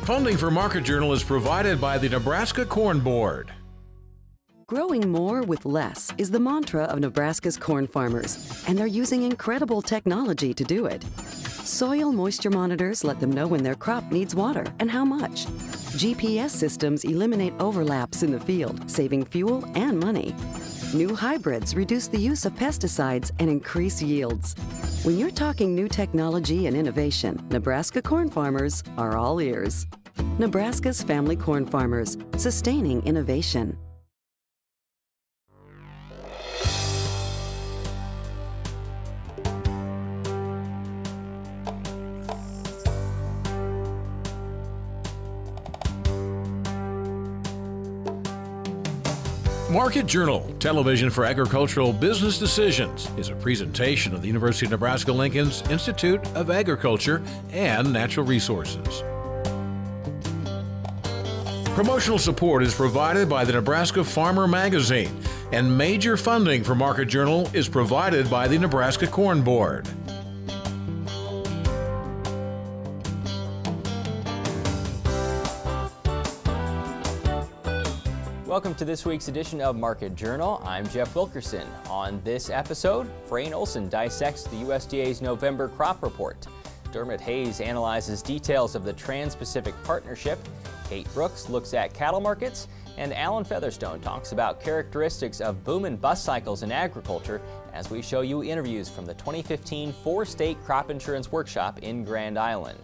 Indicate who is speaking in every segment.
Speaker 1: Funding for Market Journal is provided by the Nebraska Corn Board.
Speaker 2: Growing more with less is the mantra of Nebraska's corn farmers, and they're using incredible technology to do it. Soil moisture monitors let them know when their crop needs water and how much. GPS systems eliminate overlaps in the field, saving fuel and money. New hybrids reduce the use of pesticides and increase yields. When you're talking new technology and innovation, Nebraska corn farmers are all ears. Nebraska's family corn farmers, sustaining innovation.
Speaker 1: Market Journal, television for agricultural business decisions, is a presentation of the University of Nebraska-Lincoln's Institute of Agriculture and Natural Resources. Promotional support is provided by the Nebraska Farmer Magazine, and major funding for Market Journal is provided by the Nebraska Corn Board.
Speaker 3: Welcome to this week's edition of Market Journal. I'm Jeff Wilkerson. On this episode, Frayne Olson dissects the USDA's November crop report. Dermot Hayes analyzes details of the Trans-Pacific Partnership. Kate Brooks looks at cattle markets. And Alan Featherstone talks about characteristics of boom and bust cycles in agriculture as we show you interviews from the 2015 four-state crop insurance workshop in Grand Island.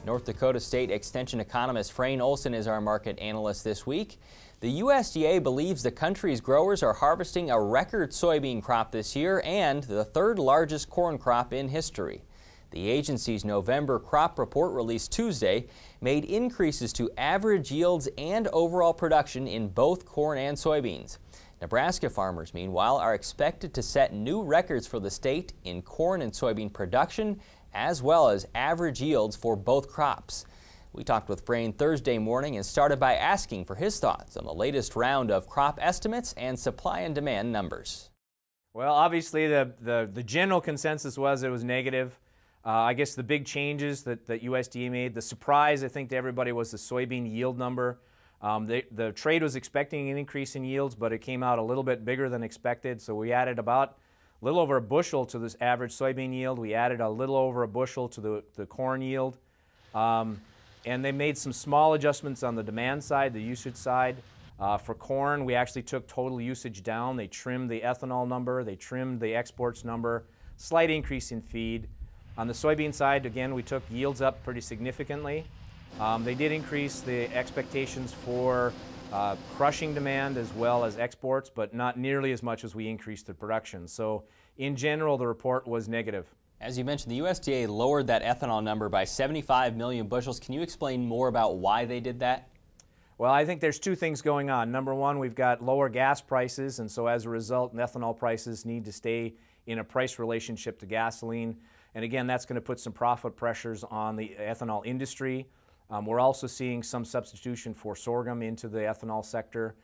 Speaker 3: North Dakota State Extension economist Frayne Olson is our market analyst this week. The USDA believes the country's growers are harvesting a record soybean crop this year and the third largest corn crop in history. The agency's November crop report released Tuesday made increases to average yields and overall production in both corn and soybeans. Nebraska farmers, meanwhile, are expected to set new records for the state in corn and soybean production as well as average yields for both crops. We talked with Frayne Thursday morning and started by asking for his thoughts on the latest round of crop estimates and supply and demand numbers.
Speaker 4: Well, obviously the general consensus was it was negative. I guess the big changes that USDA made, the surprise I think to everybody was the soybean yield number. The trade was expecting an increase in yields, but it came out a little bit bigger than expected. So we added about a little over a bushel to this average soybean yield. We added a little over a bushel to the corn yield. And they made some small adjustments on the demand side, the usage side. For corn, we actually took total usage down. They trimmed the ethanol number, they trimmed the exports number, slight increase in feed. On the soybean side, again, we took yields up pretty significantly. They did increase the expectations for crushing demand as well as exports, but not nearly as much as we increased the production. So in general, the report was negative.
Speaker 3: As you mentioned, the USDA lowered that ethanol number by 75 million bushels. Can you explain more about why they did that?
Speaker 4: Well, I think there's two things going on. Number one, we've got lower gas prices, and so as a result, ethanol prices need to stay in a price relationship to gasoline. And again, that's going to put some profit pressures on the ethanol industry. We're also seeing some substitution for sorghum into the ethanol sector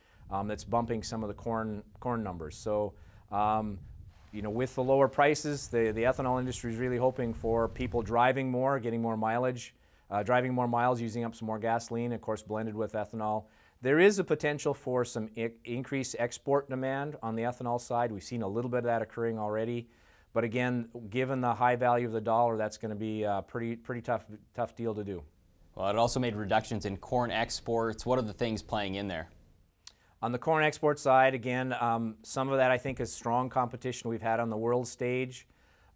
Speaker 4: that's bumping some of the corn numbers. So, you know, with the lower prices, the ethanol industry is really hoping for people driving more, getting more mileage, driving more miles, using up some more gasoline, of course blended with ethanol. There is a potential for some increased export demand on the ethanol side. We've seen a little bit of that occurring already. But again, given the high value of the dollar, that's going to be a pretty tough deal to do.
Speaker 3: Well, it also made reductions in corn exports. What are the things playing in there?
Speaker 4: On the corn export side, again, some of that I think is strong competition we've had on the world stage.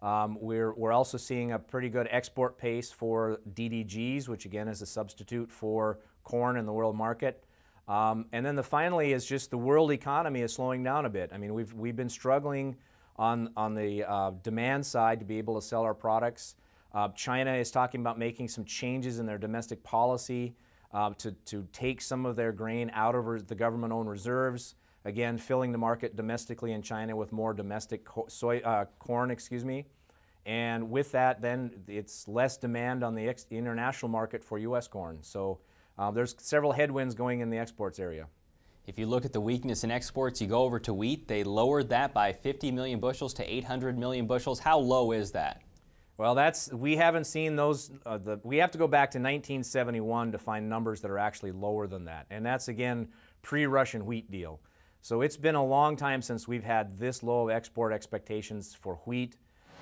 Speaker 4: We're also seeing a pretty good export pace for DDGs, which again is a substitute for corn in the world market. And then finally is just the world economy is slowing down a bit. I mean, we've been struggling on the demand side to be able to sell our products. China is talking about making some changes in their domestic policy to take some of their grain out of the government-owned reserves, again filling the market domestically in China with more domestic corn, and with that then it's less demand on the international market for U.S. corn. So there's several headwinds going in the exports area.
Speaker 3: If you look at the weakness in exports, you go over to wheat. They lowered that by 50 million bushels to 800 million bushels. How low is that?
Speaker 4: Well, we haven't seen those. We have to go back to 1971 to find numbers that are actually lower than that, and that's again pre-Russian wheat deal. So it's been a long time since we've had this low export expectations for wheat.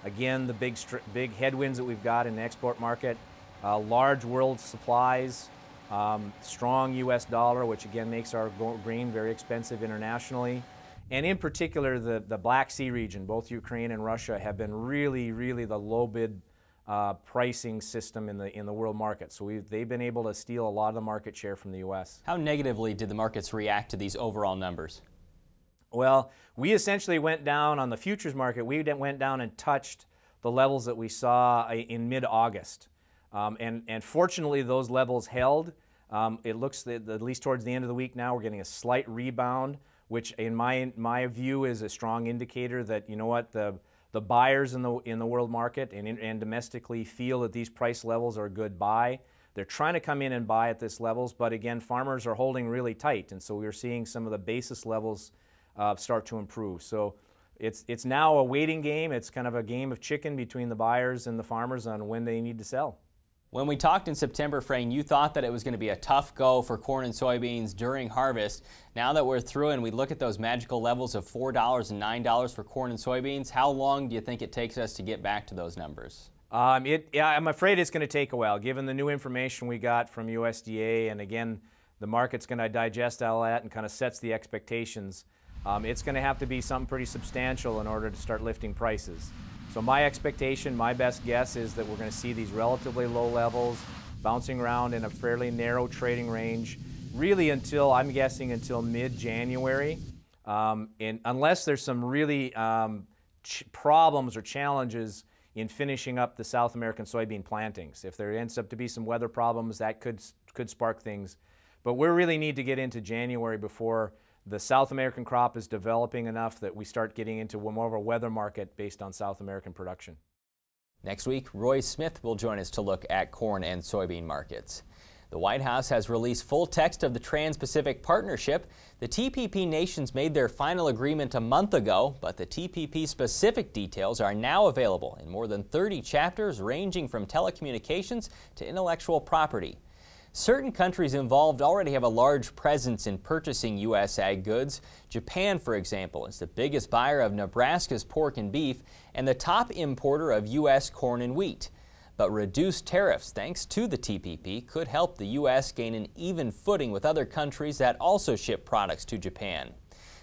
Speaker 4: Again, the big headwinds that we've got in the export market, large world supplies, strong U.S. dollar, which again makes our grain very expensive internationally. And in particular, the Black Sea region, both Ukraine and Russia, have been really, really the low bid pricing system in the world market. So they've been able to steal a lot of the market share from the U.S.
Speaker 3: How negatively did the markets react to these overall numbers?
Speaker 4: Well, we essentially went down on the futures market. We went down and touched the levels that we saw in mid-August. And fortunately, those levels held. It looks that at least towards the end of the week now, we're getting a slight rebound, which in my view is a strong indicator that, you know what, the buyers in the world market and domestically feel that these price levels are a good buy. They're trying to come in and buy at these levels, but again, farmers are holding really tight, and so we're seeing some of the basis levels start to improve. So it's now a waiting game. It's kind of a game of chicken between the buyers and the farmers on when they need to sell.
Speaker 3: When we talked in September, Frayne, you thought that it was going to be a tough go for corn and soybeans during harvest. Now that we're through and we look at those magical levels of $4 and $9 for corn and soybeans, how long do you think it takes us to get back to those numbers?
Speaker 4: I'm afraid it's going to take a while, given the new information we got from USDA, and again, the market's going to digest all that and kind of sets the expectations. It's going to have to be something pretty substantial in order to start lifting prices. So my expectation, my best guess, is that we're going to see these relatively low levels bouncing around in a fairly narrow trading range, really until, I'm guessing, until mid-January. And unless there's some really problems or challenges in finishing up the South American soybean plantings. If there ends up to be some weather problems, that could spark things. But we really need to get into January before the South American crop is developing enough that we start getting into more of a weather market based on South American production.
Speaker 3: Next week, Roy Smith will join us to look at corn and soybean markets. The White House has released full text of the Trans-Pacific Partnership. The TPP nations made their final agreement a month ago, but the TPP specific details are now available in more than 30 chapters ranging from telecommunications to intellectual property. Certain countries involved already have a large presence in purchasing U.S. ag goods. Japan, for example, is the biggest buyer of Nebraska's pork and beef and the top importer of U.S. corn and wheat. But reduced tariffs, thanks to the TPP, could help the U.S. gain an even footing with other countries that also ship products to Japan.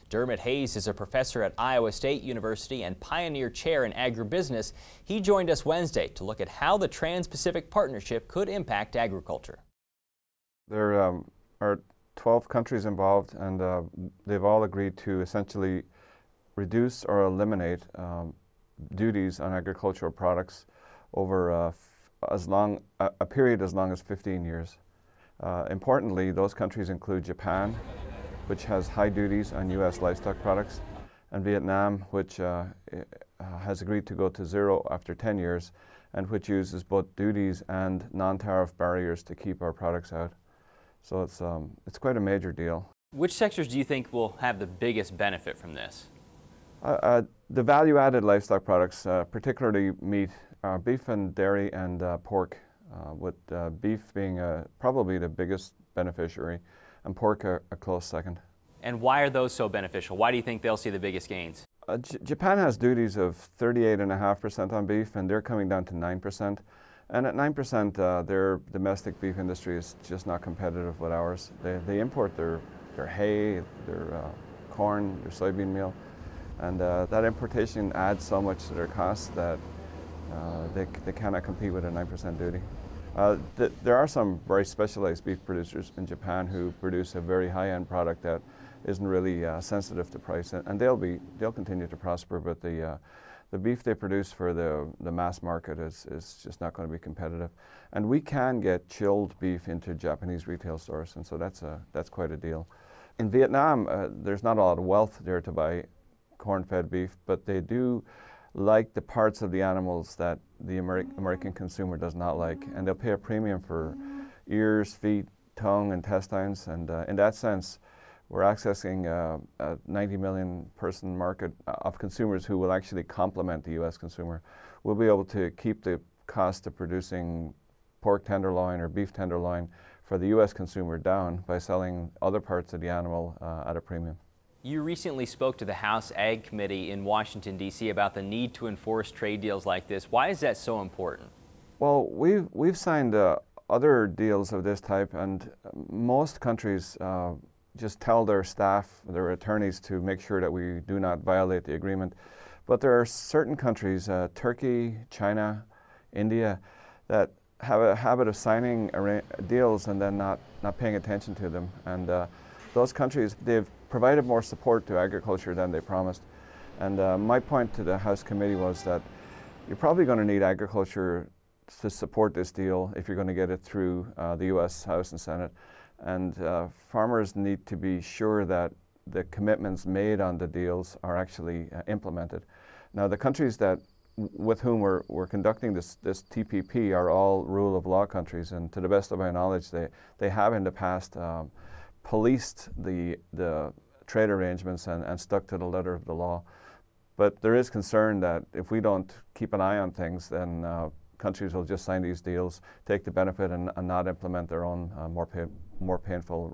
Speaker 3: Dermot Hayes is a professor at Iowa State University and pioneer chair in agribusiness. He joined us Wednesday to look at how the Trans-Pacific Partnership could impact agriculture.
Speaker 5: There are 12 countries involved, and they've all agreed to essentially reduce or eliminate duties on agricultural products over a period as long as 15 years. Importantly, those countries include Japan, which has high duties on U.S. livestock products, and Vietnam, which has agreed to go to zero after 10 years, and which uses both duties and non-tariff barriers to keep our products out. So it's quite a major deal.
Speaker 3: Which sectors do you think will have the biggest benefit from this?
Speaker 5: The value-added livestock products, particularly meat, beef and dairy and pork, with beef being probably the biggest beneficiary and pork a close second.
Speaker 3: And why are those so beneficial? Why do you think they'll see the biggest gains?
Speaker 5: Japan has duties of 38.5% on beef, and they're coming down to 9%. And at 9%, their domestic beef industry is just not competitive with ours. They import their hay, their corn, their soybean meal, and that importation adds so much to their costs that they cannot compete with a 9% duty. There are some very specialized beef producers in Japan who produce a very high-end product that isn't really sensitive to price, and they'll continue to prosper, but the beef they produce for the mass market is just not going to be competitive. And we can get chilled beef into Japanese retail stores, and so that's quite a deal. In Vietnam, there's not a lot of wealth there to buy corn-fed beef, but they do like the parts of the animals that the American consumer does not like, and they'll pay a premium for ears, feet, tongue, and intestines, and in that sense, we're accessing a 90 million person market of consumers who will actually complement the U.S. consumer. We'll be able to keep the cost of producing pork tenderloin or beef tenderloin for the U.S. consumer down by selling other parts of the animal at a premium.
Speaker 3: You recently spoke to the House Ag Committee in Washington, D.C. about the need to enforce trade deals like this. Why is that so important?
Speaker 5: Well, we've signed other deals of this type, and most countries just tell their staff, their attorneys, to make sure that we do not violate the agreement. But there are certain countries, Turkey, China, India, that have a habit of signing deals and then not paying attention to them. And those countries, they've provided more support to agriculture than they promised. And my point to the House Committee was that you're probably going to need agriculture to support this deal if you're going to get it through the U.S. House and Senate. And farmers need to be sure that the commitments made on the deals are actually implemented. Now, the countries with whom we're conducting this TPP are all rule of law countries, and to the best of my knowledge, they have in the past policed the trade arrangements and stuck to the letter of the law. But there is concern that if we don't keep an eye on things, then countries will just sign these deals, take the benefit, and not implement their own more painful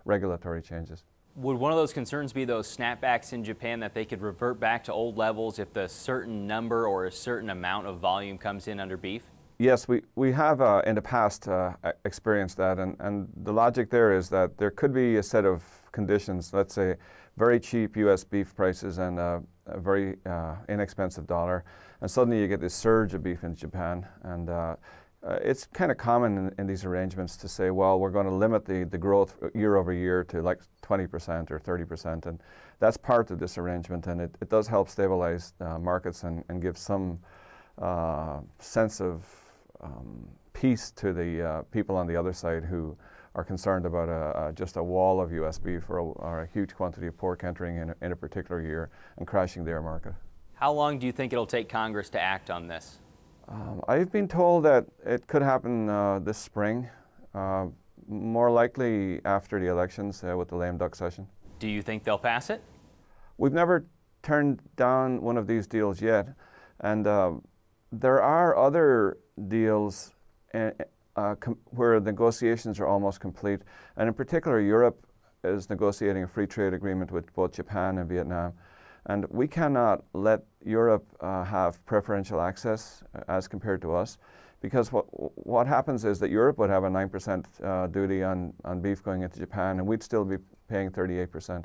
Speaker 5: regulatory changes.
Speaker 3: Would one of those concerns be those snapbacks in Japan, that they could revert back to old levels if a certain number or a certain amount of volume comes in under beef?
Speaker 5: Yes, we have in the past experienced that, and the logic there is that there could be a set of conditions, let's say very cheap U.S. beef prices and a very inexpensive dollar, and suddenly you get this surge of beef in Japan. And it's kind of common in these arrangements to say, well, we're going to limit the growth year over year to like 20% or 30%, and that's part of this arrangement, and it does help stabilize markets and give some sense of peace to the people on the other side who are concerned about just a wall of U.S. beef or a huge quantity of pork entering in a particular year and crashing their market.
Speaker 3: How long do you think it'll take Congress to act on this?
Speaker 5: I've been told that it could happen this spring, more likely after the elections with the lame duck session.
Speaker 3: Do you think they'll pass it?
Speaker 5: We've never turned down one of these deals yet, and there are other deals where negotiations are almost complete, and in particular Europe is negotiating a free trade agreement with both Japan and Vietnam. And we cannot let Europe have preferential access as compared to us, because what happens is that Europe would have a 9% duty on beef going into Japan, and we'd still be paying 38%.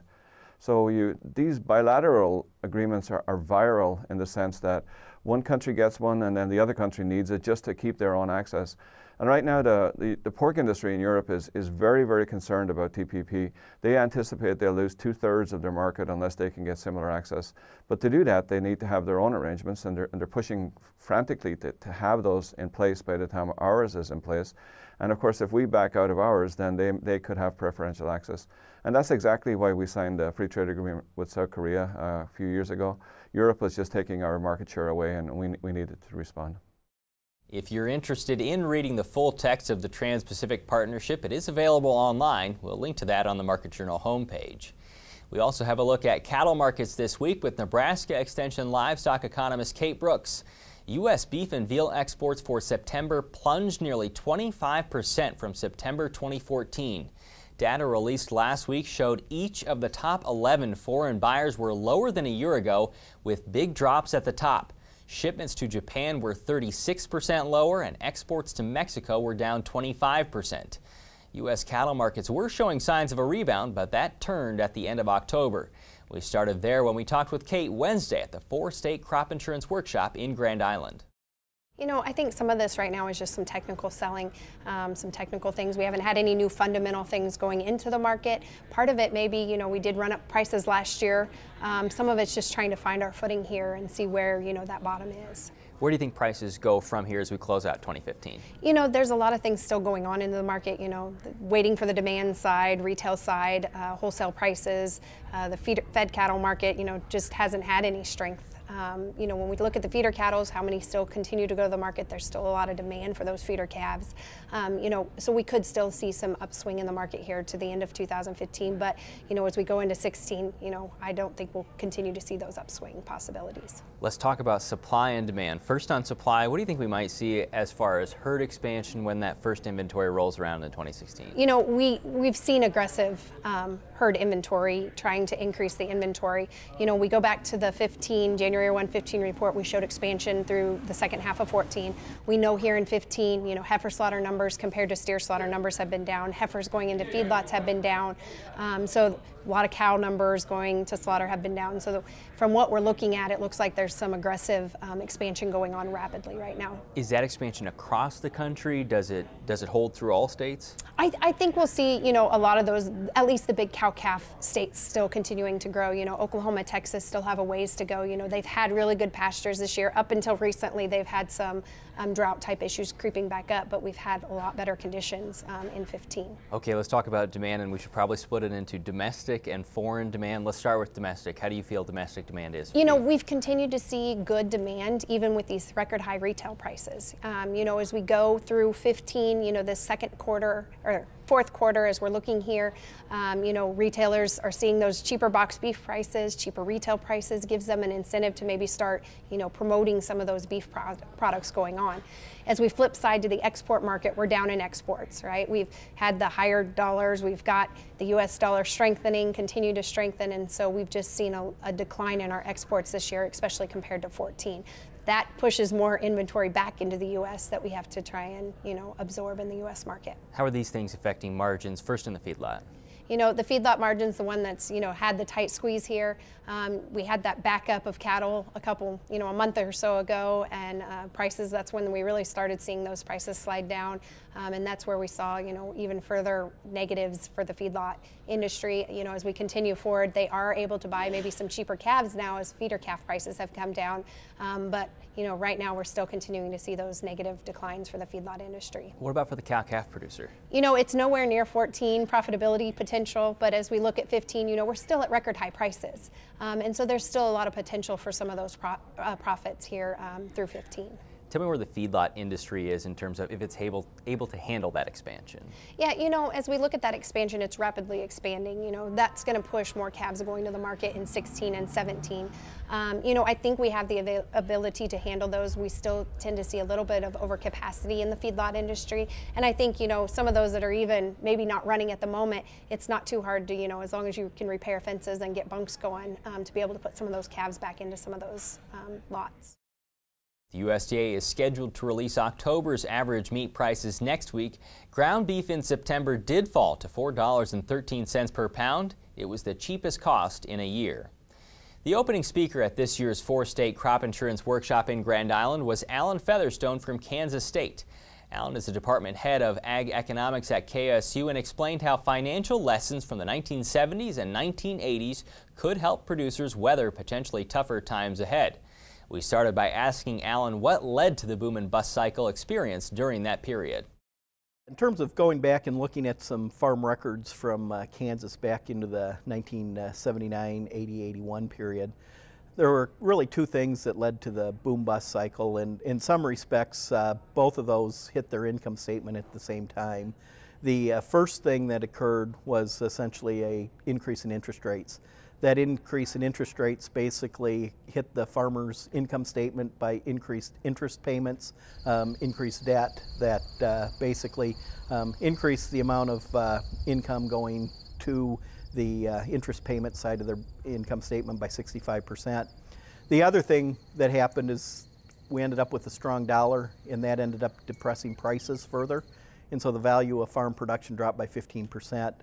Speaker 5: So these bilateral agreements are viral in the sense that one country gets one and then the other country needs it just to keep their own access. And right now the pork industry in Europe is very, very concerned about TPP. They anticipate they'll lose 2/3 of their market unless they can get similar access. But to do that, they need to have their own arrangements, and they're pushing frantically to have those in place by the time ours is in place. And of course, if we back out of ours, then they could have preferential access. And that's exactly why we signed a free trade agreement with South Korea a few years ago. Europe was just taking our market share away, and we needed to respond.
Speaker 3: If you're interested in reading the full text of the Trans-Pacific Partnership, it is available online. We'll link to that on the Market Journal homepage. We also have a look at cattle markets this week with Nebraska Extension livestock economist Kate Brooks. U.S. beef and veal exports for September plunged nearly 25% from September 2014. Data released last week showed each of the top 11 foreign buyers were lower than a year ago, with big drops at the top. Shipments to Japan were 36% lower, and exports to Mexico were down 25%. U.S. cattle markets were showing signs of a rebound, but that turned at the end of October. We started there when we talked with Kate Wednesday at the 4-State Crop Insurance Workshop in Grand Island.
Speaker 6: You know, I think some of this right now is just some technical selling, some technical things. We haven't had any new fundamental things going into the market. Part of it maybe, you know, we did run up prices last year. Some of it's just trying to find our footing here and see where, you know, that bottom is.
Speaker 3: Where do you think prices go from here as we close out 2015?
Speaker 6: You know, there's a lot of things still going on in the market, you know, waiting for the demand side, retail side, wholesale prices, the fed cattle market, you know, just hasn't had any strength You know, when we look at the feeder cattle, how many still continue to go to the market, there's still a lot of demand for those feeder calves. You know, so we could still see some upswing in the market here to the end of 2015, but, you know, as we go into 16, you know, I don't think we'll continue to see those upswing possibilities.
Speaker 3: Let's talk about supply and demand. First on supply, what do you think we might see as far as herd expansion when that first inventory rolls around in 2016?
Speaker 6: You know, we've seen aggressive herd inventory, trying to increase the inventory. You know, we go back to the January 1, 15 report, we showed expansion through the second half of 14. We know here in 15, you know, heifer slaughter numbers compared to steer slaughter numbers have been down. Heifers going into feedlots have been down. So a lot of cow numbers going to slaughter have been down. So from what we're looking at, it looks like there's some aggressive expansion going on rapidly right now.
Speaker 3: Is that expansion across the country? Does it hold through all states?
Speaker 6: I think we'll see, you know, a lot of those, at least the big cow-calf states still continuing to grow. You know, Oklahoma, Texas still have a ways to go. You know, they've had really good pastures this year. Up until recently, they've had some drought type issues creeping back up, but we've had a lot better conditions in 15.
Speaker 3: Okay, let's talk about demand, and we should probably split it into domestic and foreign demand. Let's start with domestic. How do you feel domestic demand is?
Speaker 6: You know, we've continued to see good demand even with these record high retail prices. You know, as we go through 15, you know, this second quarter or fourth quarter, as we're looking here, you know, retailers are seeing those cheaper box beef prices, cheaper retail prices, gives them an incentive to maybe start, you know, promoting some of those beef products going on. As we flip side to the export market, we're down in exports, right? We've had the higher dollars, we've got the US dollar strengthening, continue to strengthen, and so we've just seen a decline in our exports this year, especially compared to 14. That pushes more inventory back into the U.S. that we have to try and, you know, absorb in the U.S. market.
Speaker 3: How are these things affecting margins, first in the feedlot?
Speaker 6: You know, the feedlot margin's the one that's, you know, had the tight squeeze here. We had that backup of cattle a month or so ago, and prices, that's when we really started seeing those prices slide down. And that's where we saw, you know, even further negatives for the feedlot industry. You know, as we continue forward, they are able to buy maybe some cheaper calves now as feeder calf prices have come down. But, you know, right now we're still continuing to see those negative declines for the feedlot industry.
Speaker 3: What about for the cow-calf producer?
Speaker 6: You know, it's nowhere near 14 profitability potential, but as we look at 15, you know, we're still at record high prices. And so there's still a lot of potential for some of those profits here through 15.
Speaker 3: Tell me where the feedlot industry is in terms of if it's able to handle that expansion. Yeah,
Speaker 6: you know, as we look at that expansion, it's rapidly expanding. You know, that's going to push more calves going to the market in 16 and 17. You know, I think we have the ability to handle those. We still tend to see a little bit of overcapacity in the feedlot industry. And I think, you know, some of those that are even maybe not running at the moment, it's not too hard to, you know, as long as you can repair fences and get bunks going, to be able to put some of those calves back into some of those lots.
Speaker 3: The USDA is scheduled to release October's average meat prices next week. Ground beef in September did fall to $4.13 per pound. It was the cheapest cost in a year. The opening speaker at this year's four-state crop insurance workshop in Grand Island was Alan Featherstone from Kansas State. Alan is the department head of ag economics at KSU and explained how financial lessons from the 1970s and 1980s could help producers weather potentially tougher times ahead. We started by asking Alan what led to the boom and bust cycle experienced during that period.
Speaker 7: In terms of going back and looking at some farm records from Kansas back into the 1979, 80, 81 period, there were really two things that led to the boom-bust cycle, and in some respects, both of those hit their income statement at the same time. The first thing that occurred was essentially an increase in interest rates. That increase in interest rates basically hit the farmer's income statement by increased interest payments, increased debt that basically increased the amount of income going to the interest payment side of their income statement by 65%. The other thing that happened is we ended up with a strong dollar, and that ended up depressing prices further, and so the value of farm production dropped by 15%.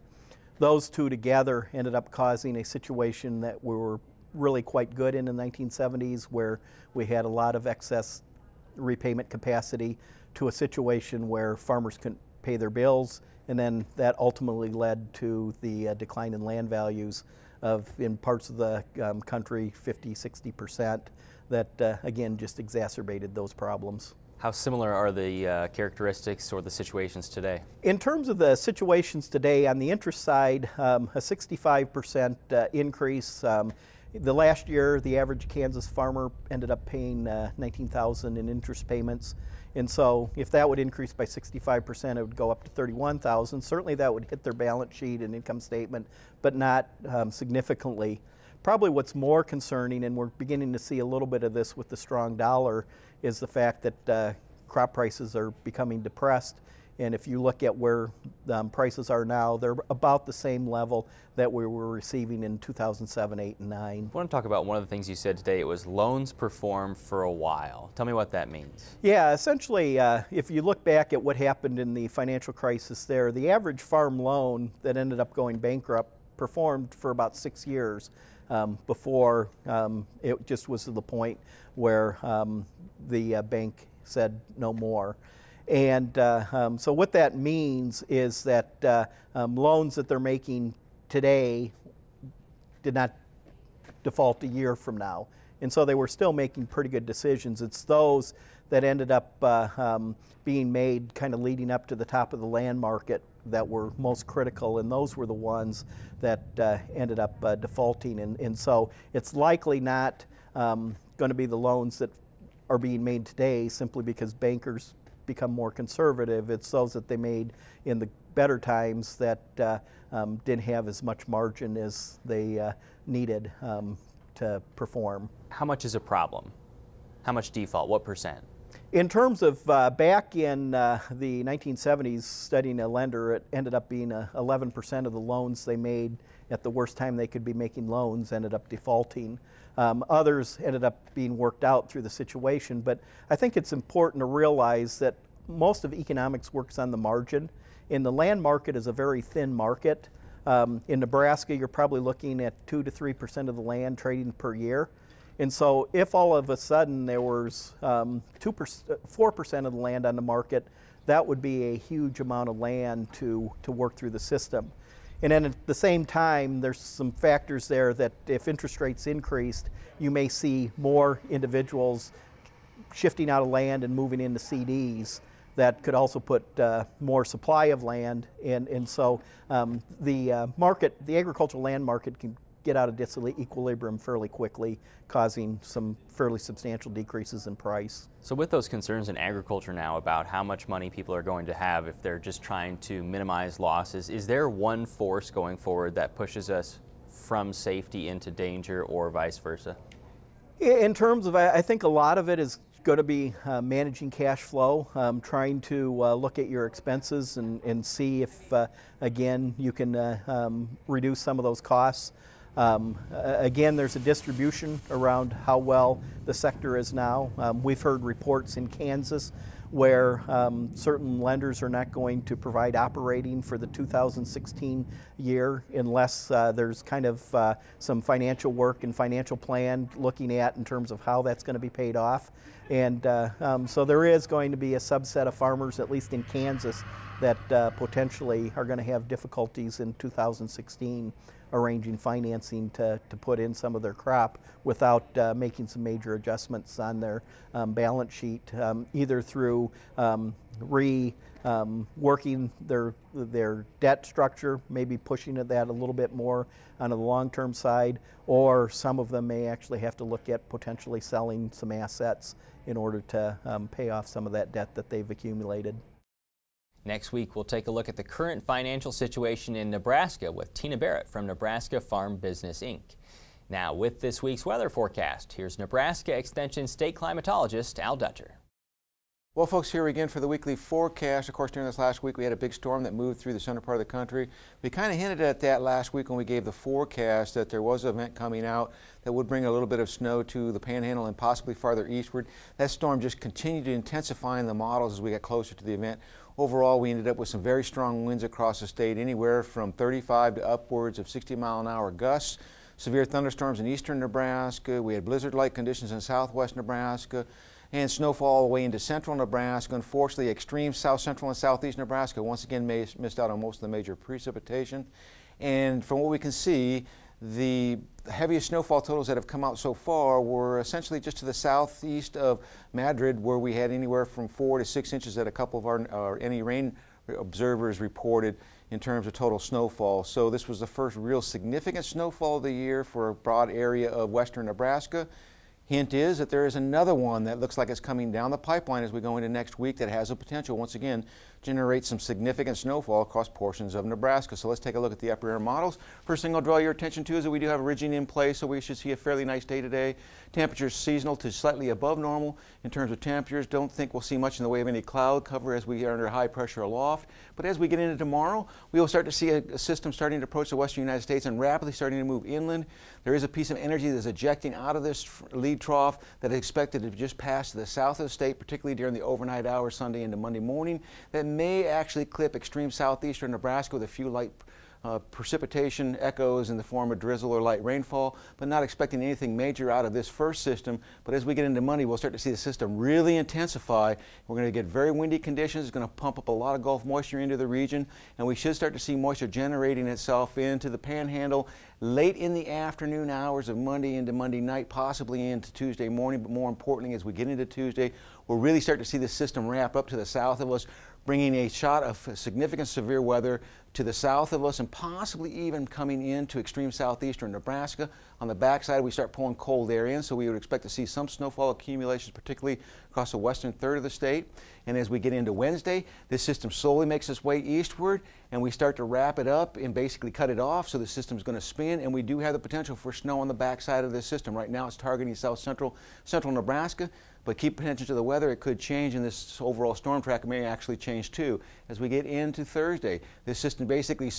Speaker 7: Those two together ended up causing a situation that we were really quite good in the 1970s, where we had a lot of excess repayment capacity, to a situation where farmers couldn't pay their bills, and then that ultimately led to the decline in land values of, in parts of the country, 50–60%, that again just exacerbated those problems.
Speaker 3: How similar are the characteristics or the situations today?
Speaker 7: In terms of the situations today, on the interest side, a 65% increase The last year, the average Kansas farmer ended up paying $19,000 in interest payments. And so if that would increase by 65%, it would go up to $31,000. Certainly that would hit their balance sheet and income statement, but not significantly. Probably what's more concerning, and we're beginning to see a little bit of this with the strong dollar, is the fact that crop prices are becoming depressed. And if you look at where prices are now, they're about the same level that we were receiving in 2007, 8, and 9.
Speaker 3: I want to talk about one of the things you said today. It was loans perform for a while. Tell me what that means.
Speaker 7: Yeah, essentially, if you look back at what happened in the financial crisis there, the average farm loan that ended up going bankrupt performed for about 6 years before it just was to the point where the bank said no more. And so what that means is that loans that they're making today did not default a year from now. And so they were still making pretty good decisions. It's those that ended up being made kind of leading up to the top of the land market that were most critical, and those were the ones that ended up defaulting. And so it's likely not going to be the loans that are being made today simply because bankers become more conservative. It's those that they made in the better times that didn't have as much margin as they needed to perform.
Speaker 3: How much is a problem? How much default? What percent?
Speaker 7: In terms of back in the 1970s, studying a lender, it ended up being 11% of the loans they made at the worst time they could be making loans ended up defaulting. Others ended up being worked out through the situation, but I think it's important to realize that most of economics works on the margin, and the land market is a very thin market. In Nebraska, you're probably looking at 2 to 3% of the land trading per year. And so if all of a sudden there was 4% of the land on the market, that would be a huge amount of land to work through the system. And then at the same time, there's some factors there that if interest rates increased, you may see more individuals shifting out of land and moving into CDs that could also put more supply of land. And so the agricultural land market can get out of disequilibrium fairly quickly, causing some fairly substantial decreases in price.
Speaker 3: So with those concerns in agriculture now about how much money people are going to have if they're just trying to minimize losses, is there one force going forward that pushes us from safety into danger or vice versa?
Speaker 7: In terms of, I think a lot of it is going to be managing cash flow, trying to look at your expenses and see if, again, you can reduce some of those costs. Again, there's a distribution around how well the sector is now. We've heard reports in Kansas where certain lenders are not going to provide operating for the 2016 year unless there's kind of some financial work and financial plan looking at in terms of how that's going to be paid off. And so there is going to be a subset of farmers, at least in Kansas, that potentially are going to have difficulties in 2016 arranging financing to put in some of their crop without making some major adjustments on their balance sheet, either through working their debt structure, maybe pushing that a little bit more on the long-term side, or some of them may actually have to look at potentially selling some assets in order to pay off some of that debt that they've accumulated.
Speaker 3: Next week, we'll take a look at the current financial situation in Nebraska with Tina Barrett from Nebraska Farm Business, Inc. Now, with this week's weather forecast, here's Nebraska Extension state climatologist Al Dutcher.
Speaker 8: Well, folks, here again for the weekly forecast. Of course, during this last week, we had a big storm that moved through the center part of the country. We kind of hinted at that last week when we gave the forecast that there was an event coming out that would bring a little bit of snow to the Panhandle and possibly farther eastward. That storm just continued to intensify in the models as we got closer to the event. Overall, we ended up with some very strong winds across the state, anywhere from 35 to upwards of 60-mile-an-hour gusts. Severe thunderstorms in eastern Nebraska. We had blizzard-like conditions in southwest Nebraska, and snowfall all the way into central Nebraska. Unfortunately, extreme south central and southeast Nebraska once again missed out on most of the major precipitation. And from what we can see, the heaviest snowfall totals that have come out so far were essentially just to the southeast of Madrid, where we had anywhere from 4 to 6 inches at a couple of any rain observers reported in terms of total snowfall. So this was the first real significant snowfall of the year for a broad area of western Nebraska. Hint is that there is another one that looks like it's coming down the pipeline as we go into next week that has a potential, once again, generate some significant snowfall across portions of Nebraska. So let's take a look at the upper air models. First thing I'll draw your attention to is that we do have a ridging in place, so we should see a fairly nice day today. Temperatures seasonal to slightly above normal in terms of temperatures. Don't think we'll see much in the way of any cloud cover as we are under high pressure aloft. But as we get into tomorrow, we will start to see a system starting to approach the western United States and rapidly starting to move inland. There is a piece of energy that's ejecting out of this lead trough that is expected to just pass to the south of the state, particularly during the overnight hours Sunday into Monday morning. That may actually clip extreme southeastern Nebraska with a few light precipitation echoes in the form of drizzle or light rainfall, but not expecting anything major out of this first system. But as we get into Monday, we'll start to see the system really intensify. We're going to get very windy conditions. It's going to pump up a lot of Gulf moisture into the region, and we should start to see moisture generating itself into the panhandle late in the afternoon hours of Monday into Monday night, possibly into Tuesday morning. But more importantly, as we get into Tuesday, we'll really start to see the system ramp up to the south of us, bringing a shot of significant severe weather to the south of us and possibly even coming into extreme southeastern Nebraska. On the backside, we start pulling cold air in, so we would expect to see some snowfall accumulations, particularly across the western third of the state. And as we get into Wednesday, this system slowly makes its way eastward, and we start to wrap it up and basically cut it off, so the system's going to spin, and we do have the potential for snow on the backside of this system. Right now it's targeting central Nebraska, but keep attention to the weather. It could change, and this overall storm track may actually change too. As we get into Thursday, this system basically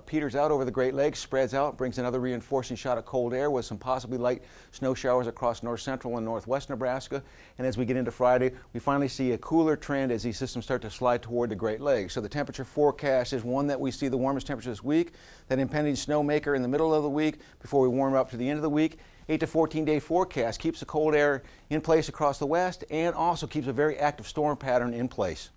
Speaker 8: peters out over the Great Lakes, spreads out, brings another reinforcing shot of cold air with some possibly light snow showers across north central and northwest Nebraska. And as we get into Friday, we finally see a cooler trend as these systems start to slide toward the Great Lakes. So the temperature forecast is one that we see the warmest temperature this week, that impending snowmaker in the middle of the week before we warm up to the end of the week. 8 to 14-day forecast keeps the cold air in place across the west and also keeps a very active storm pattern in place.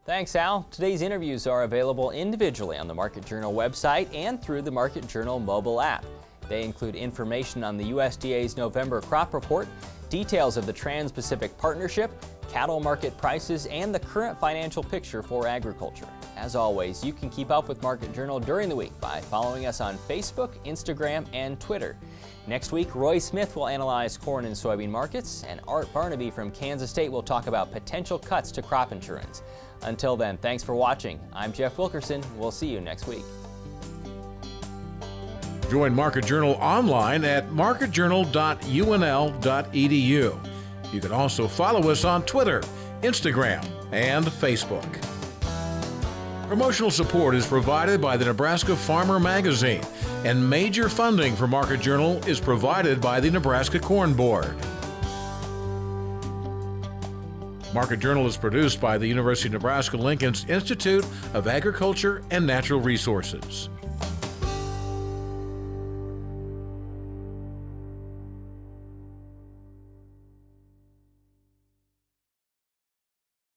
Speaker 3: Thanks, Al. Today's interviews are available individually on the Market Journal website and through the Market Journal mobile app. They include information on the USDA's November crop report, details of the Trans-Pacific Partnership, cattle market prices, and the current financial picture for agriculture. As always, you can keep up with Market Journal during the week by following us on Facebook, Instagram, and Twitter. Next week, Roy Smith will analyze corn and soybean markets, and Art Barnaby from Kansas State will talk about potential cuts to crop insurance. Until then, thanks for watching. I'm Jeff Wilkerson. We'll see you next week.
Speaker 1: Join Market Journal online at marketjournal.unl.edu. You can also follow us on Twitter, Instagram, and Facebook. Promotional support is provided by the Nebraska Farmer Magazine, and major funding for Market Journal is provided by the Nebraska Corn Board. Market Journal is produced by the University of Nebraska-Lincoln's Institute of Agriculture and Natural Resources.